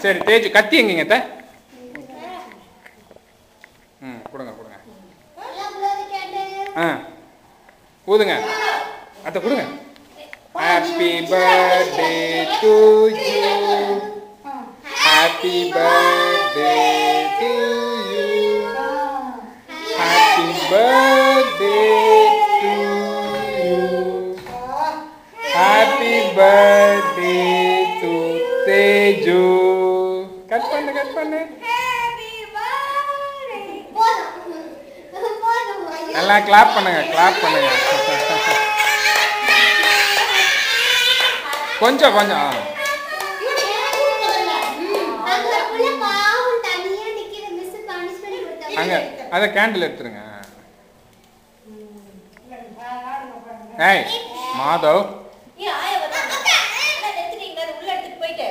சரி தேஜு கத்தி எங்கங்க அத்தை? கொடுங்க கொடுங்க. ஊதுங்க அத்தை, கொடுங்க. Happy birthday to you, happy birthday to you, happy birthday to you, happy birthday to Teju. Cut பண்ணு கட் பண்ணு. நல்லா கிளாப் பண்ணுங்க கிளாப் பண்ணுங்க. கொஞ்சம் கொஞ்சம் அங்க அத கேண்டில் எடுத்துருங்க. ஏய் மாதவ், ஏய் ஆயா வர. அத எடுத்துட்டீங்களா? உள்ள எடுத்துட்டு போயிடு.